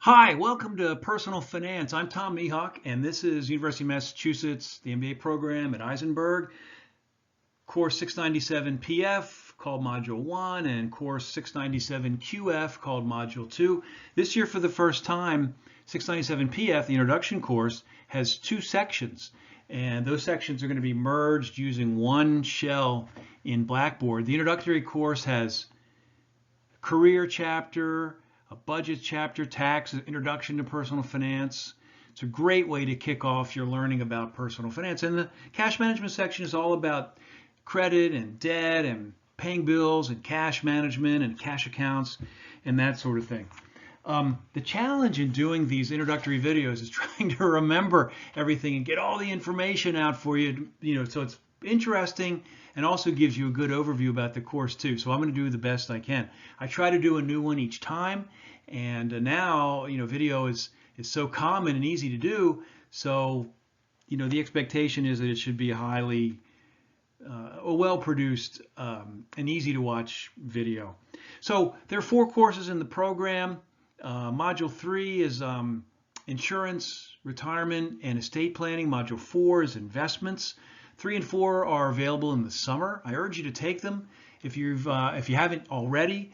Hi, welcome to Personal Finance. I'm Tom Mihawk, and this is University of Massachusetts, the MBA program at Isenberg, course 697 PF called Module 1 and course 697 QF called Module 2. This year, for the first time, 697 PF, the introduction course, has two sections, and those sections are going to be merged using one shell in Blackboard. The introductory course has a career chapter, a budget chapter, tax, introduction to personal finance. It's a great way to kick off your learning about personal finance. And the cash management section is all about credit and debt and paying bills and cash management and cash accounts and that sort of thing. The challenge in doing these introductory videos is trying to remember everything and get all the information out for you, so it's interesting and also gives you a good overview about the course too. So I'm going to do the best I can. I try to do a new one each time, and now video is so common and easy to do. So the expectation is that it should be a highly well-produced and easy to watch video. So there are 4 courses in the program. Module 3 is insurance, retirement, and estate planning. Module 4 is investments. 3 and 4 are available in the summer. I urge you to take them if you haven't already.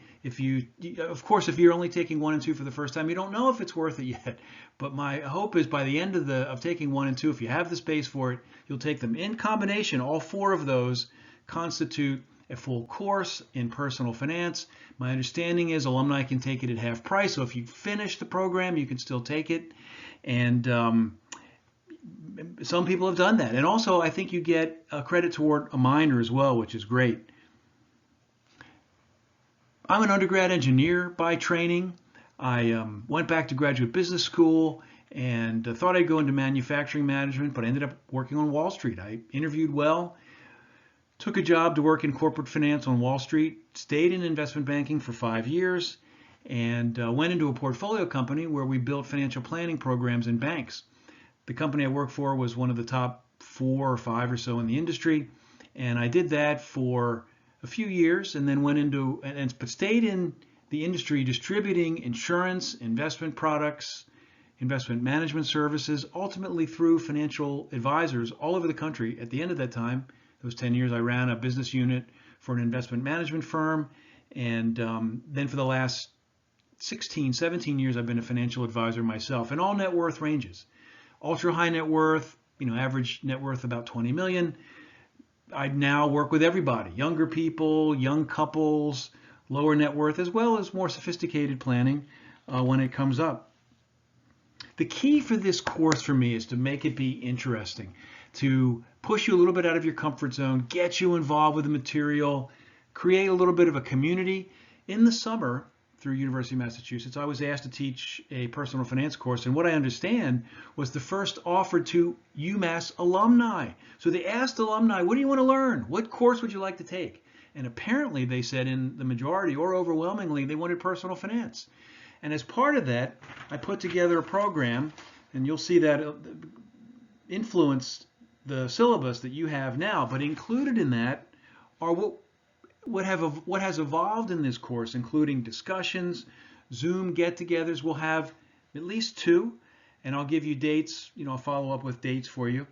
Of course, if you're only taking 1 and 2 for the first time, you don't know if it's worth it yet. But my hope is by the end of taking 1 and 2, if you have the space for it, you'll take them. In combination, all 4 of those constitute a full course in personal finance. My understanding is alumni can take it at half price. So if you finish the program, you can still take it. And some people have done that. And also, I think you get a credit toward a minor as well, which is great. I'm an undergrad engineer by training. I went back to graduate business school and thought I'd go into manufacturing management, but I ended up working on Wall Street. I interviewed well, took a job to work in corporate finance on Wall Street, stayed in investment banking for 5 years, and went into a portfolio company where we built financial planning programs in banks. The company I worked for was one of the top 4 or 5 or so in the industry, and I did that for a few years and then but stayed in the industry distributing insurance, investment products, investment management services, ultimately through financial advisors all over the country. At the end of that time, those 10 years, I ran a business unit for an investment management firm. And then for the last 16, 17 years, I've been a financial advisor myself in all net worth ranges. Ultra high net worth, average net worth about 20 million. I now work with everybody, younger people, young couples, lower net worth, as well as more sophisticated planning when it comes up. The key for this course for me is to make it be interesting, to push you a little bit out of your comfort zone, get you involved with the material, create a little bit of a community. In the summer, through University of Massachusetts, I was asked to teach a personal finance course, and what I understand was the first offered to UMass alumni. So they asked alumni, what do you want to learn? What course would you like to take? And apparently they said in the majority or overwhelmingly they wanted personal finance. And as part of that, I put together a program, and you'll see that influenced the syllabus that you have now, but included in that are what has evolved in this course, including discussions, Zoom get-togethers. We'll have at least 2, and I'll give you dates. I'll follow up with dates for you.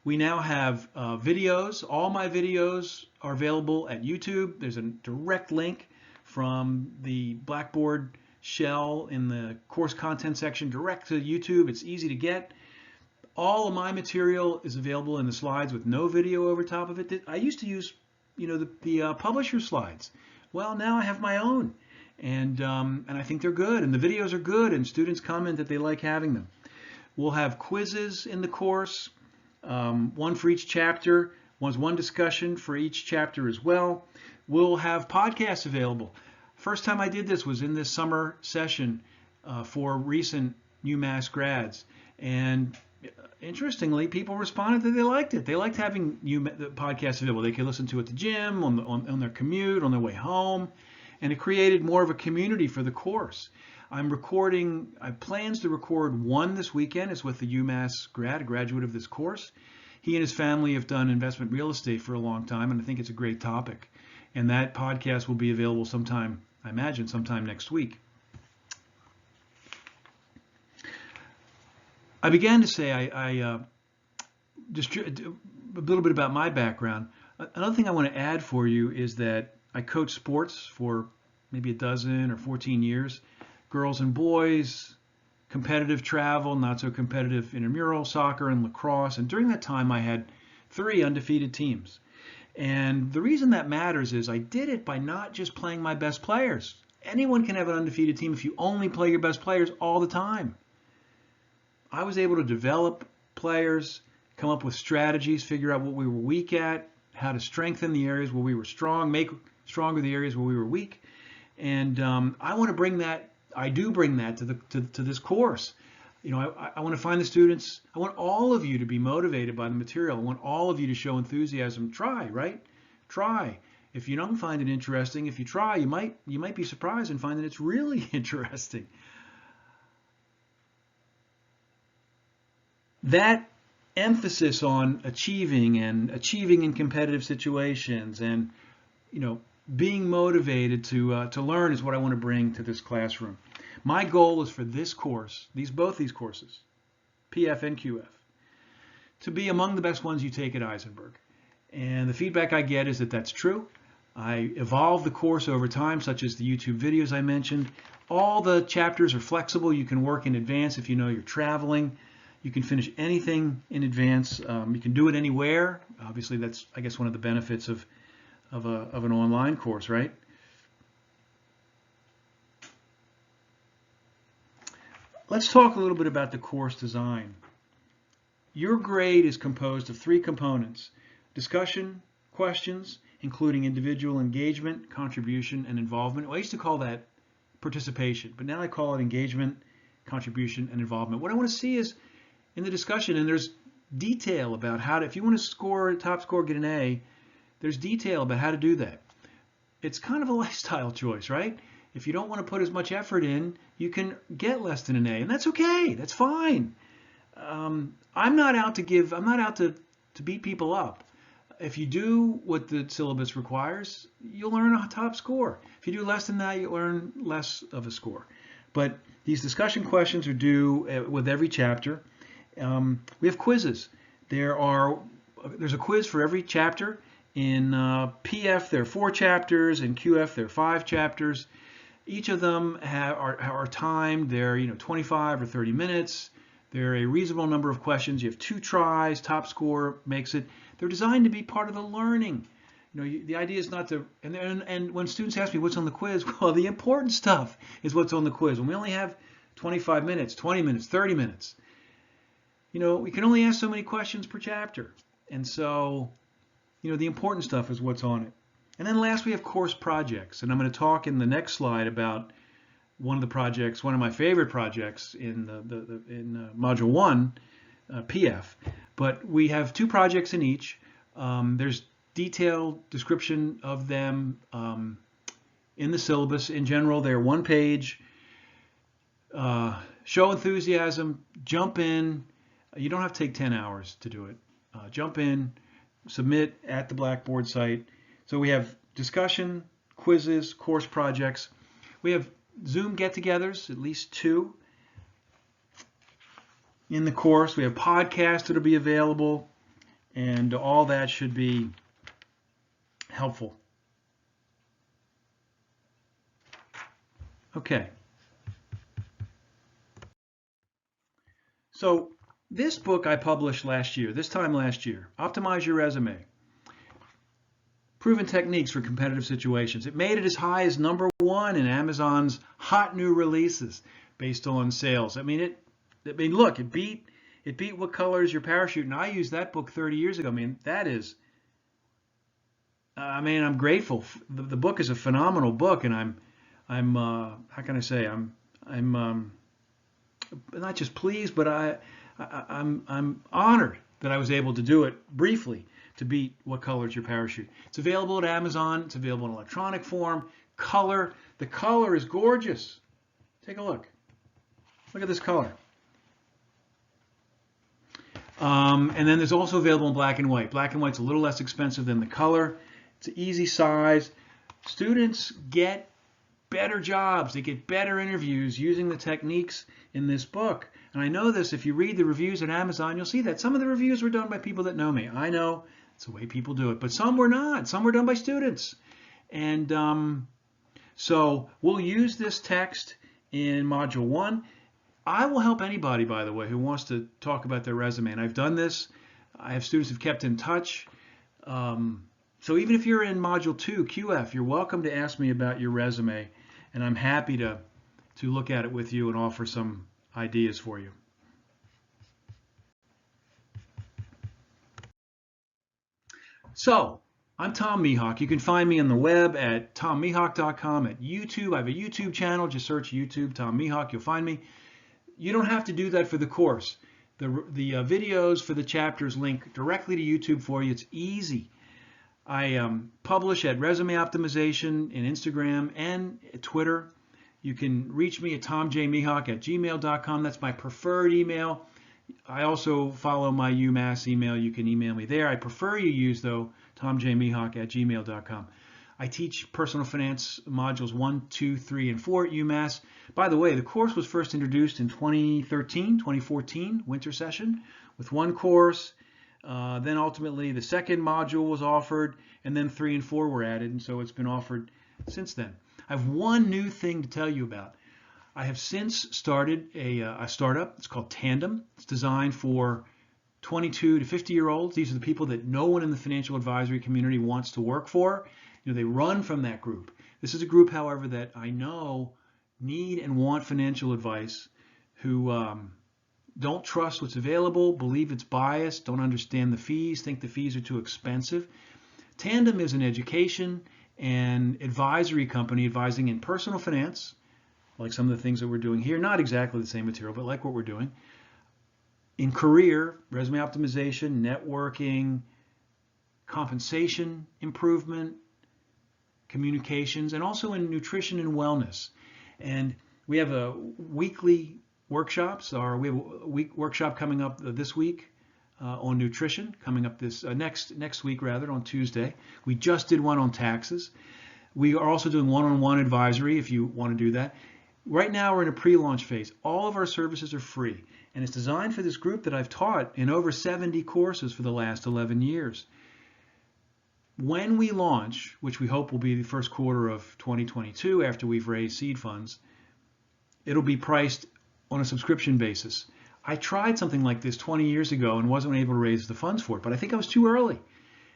We now have videos. All my videos are available at YouTube. There's a direct link from the Blackboard shell in the course content section direct to YouTube. It's easy to get. All of my material is available in the slides with no video over top of it. I used to use the publisher slides. Well, now I have my own, and I think they're good, and the videos are good, and students comment that they like having them. We'll have quizzes in the course, 1 for each chapter. One discussion for each chapter as well. We'll have podcasts available. First time I did this was in this summer session for recent UMass grads, and interestingly, people responded that they liked it. They liked having the podcast available. They could listen to it at the gym, on their commute, on their way home, and it created more of a community for the course. I have plans to record 1 this weekend. It's with the UMass grad, a graduate of this course. He and his family have done investment real estate for a long time, and I think it's a great topic. And that podcast will be available sometime, I imagine, sometime next week. I began to say just a little bit about my background. Another thing I want to add for you is that I coach sports for maybe a dozen or 14 years, girls and boys, competitive travel, not so competitive intramural, soccer and lacrosse. And during that time, I had 3 undefeated teams. And the reason that matters is I did it by not just playing my best players. Anyone can have an undefeated team if you only play your best players all the time. I was able to develop players, come up with strategies, figure out what we were weak at, how to strengthen the areas where we were strong, make stronger the areas where we were weak. And I want to bring that, I do bring that to this course. You know, I want to find the students, I want all of you to be motivated by the material. I want all of you to show enthusiasm. Try, right? Try. If you don't find it interesting, if you try, you might be surprised and find that it's really interesting. That emphasis on achieving in competitive situations and, you know, being motivated to learn is what I want to bring to this classroom. My goal is for this course, both these courses, PF and QF, to be among the best ones you take at Isenberg. And the feedback I get is that that's true. I evolve the course over time, such as the YouTube videos I mentioned. All the chapters are flexible. You can work in advance if you know you're traveling. You can finish anything in advance. You can do it anywhere. Obviously, that's, I guess, one of the benefits of an online course, right? Let's talk a little bit about the course design. Your grade is composed of 3 components: discussion, questions, including individual engagement, contribution, and involvement. Well, I used to call that participation, but now I call it engagement, contribution, and involvement. What I want to see is in the discussion, and there's detail about how to, if you want to score, top score, get an A, there's detail about how to do that. It's kind of a lifestyle choice, right? If you don't want to put as much effort in, you can get less than an A, and that's okay. That's fine. I'm not out to beat people up. If you do what the syllabus requires, you'll earn a top score. If you do less than that, you'll earn less of a score. But these discussion questions are due with every chapter. We have quizzes. There's a quiz for every chapter. In PF, there are 4 chapters. In QF, there are 5 chapters. Each of them are timed. They're 25 or 30 minutes. They're a reasonable number of questions. You have 2 tries. Top score makes it. They're designed to be part of the learning. The idea is not to. And when students ask me what's on the quiz, well, the important stuff is what's on the quiz. When we only have 25 minutes, 20 minutes, 30 minutes, we can only ask so many questions per chapter. And so, the important stuff is what's on it. And then last, we have course projects. And I'm going to talk in the next slide about one of the projects, one of my favorite projects in Module 1, PF. But we have 2 projects in each. There's detailed description of them in the syllabus. In general, they're 1 page. Show enthusiasm, jump in. You don't have to take 10 hours to do it. Jump in, submit at the Blackboard site. So we have discussion, quizzes, course projects. We have Zoom get-togethers, at least 2 in the course. We have podcasts that will be available, and all that should be helpful. Okay. So this book I published this time last year, Optimize Your Resume. Proven techniques for competitive situations. It made it as high as #1 in Amazon's hot new releases based on sales. Look, it beat What Color Is Your Parachute, and I used that book 30 years ago. I'm grateful. The book is a phenomenal book, and I'm how can I say, I'm not just pleased, but I'm honored that I was able to do it briefly to beat What Color Is Your Parachute. It's available at Amazon. It's available in electronic form. Color. The color is gorgeous. Take a look. Look at this color. And then there's also available in black and white. Black and white's a little less expensive than the color. It's an easy size. Students get better jobs. They get better interviews using the techniques in this book. And I know this, if you read the reviews at Amazon, you'll see that some of the reviews were done by people that know me. I know it's the way people do it, but some were not. Some were done by students. And so we'll use this text in Module 1. I will help anybody, by the way, who wants to talk about their resume. And I've done this. I have students who've kept in touch. So even if you're in Module 2, QF, you're welcome to ask me about your resume. And I'm happy to look at it with you and offer some ideas for you. So I'm Tom Mihawk. You can find me on the web at tommihawk.com, at YouTube. I have a YouTube channel. Just search YouTube, Tom Mihawk. You'll find me. You don't have to do that for the course. The videos for the chapters link directly to YouTube for you. It's easy. I publish at Resume Optimization in Instagram and Twitter. You can reach me at tomjmihawk@gmail.com. That's my preferred email. I also follow my UMass email. You can email me there. I prefer you use, though, tomjmihawk@gmail.com. I teach personal finance modules 1, 2, 3, and 4 at UMass. By the way, the course was first introduced in 2014, winter session, with one course. Then ultimately the second module was offered, and then 3 and 4 were added, and so it's been offered since then. I have one new thing to tell you about. I have since started a startup. It's called Tandem. It's designed for 22 to 50-year-olds. These are the people that no one in the financial advisory community wants to work for. They run from that group. This is a group, however, that I know need and want financial advice, who don't trust what's available, believe it's biased, don't understand the fees, think the fees are too expensive. Tandem is an education and advisory company advising in personal finance, like some of the things that we're doing here, not exactly the same material, but like what we're doing. In career, resume optimization, networking, compensation improvement, communications, and also in nutrition and wellness. And we have a weekly workshops, or we have a workshop coming up this week on nutrition, coming up this next week rather, on Tuesday. We just did one on taxes. We are also doing one-on-one advisory if you want to do that. Right now we're in a pre-launch phase. All of our services are free, and it's designed for this group that I've taught in over 70 courses for the last 11 years. When we launch, which we hope will be the first quarter of 2022 after we've raised seed funds, it'll be priced on a subscription basis. I tried something like this 20 years ago and wasn't able to raise the funds for it, but I think I was too early.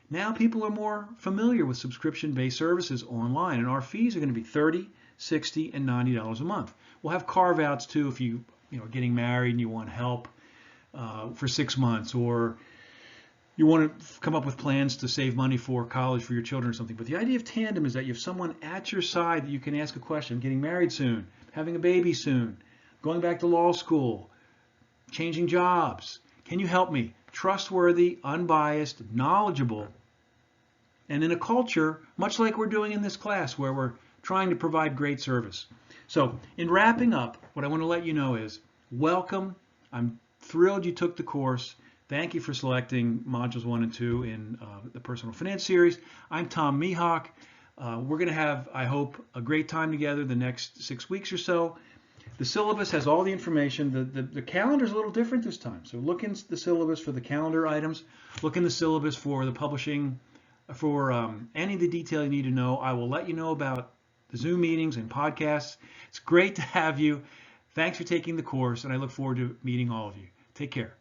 Now people are more familiar with subscription-based services online, and our fees are going to be $30, $60, and $90 a month. We'll have carve-outs too if you are getting married and you want help for 6 months, or you want to come up with plans to save money for college for your children or something. But the idea of Tandem is that you have someone at your side that you can ask a question. I'm getting married soon, having a baby soon, going back to law school, changing jobs. Can you help me? Trustworthy, unbiased, knowledgeable, and in a culture much like we're doing in this class where we're trying to provide great service. So in wrapping up, what I want to let you know is welcome. I'm thrilled you took the course. Thank you for selecting modules 1 and 2 in the Personal Finance series. I'm Tom Mihawk. We're going to have, I hope, a great time together the next 6 weeks or so. The syllabus has all the information. The calendar is a little different this time. So look in the syllabus for the calendar items. Look in the syllabus for the publishing, for any of the detail you need to know. I will let you know about the Zoom meetings and podcasts. It's great to have you. Thanks for taking the course, and I look forward to meeting all of you. Take care.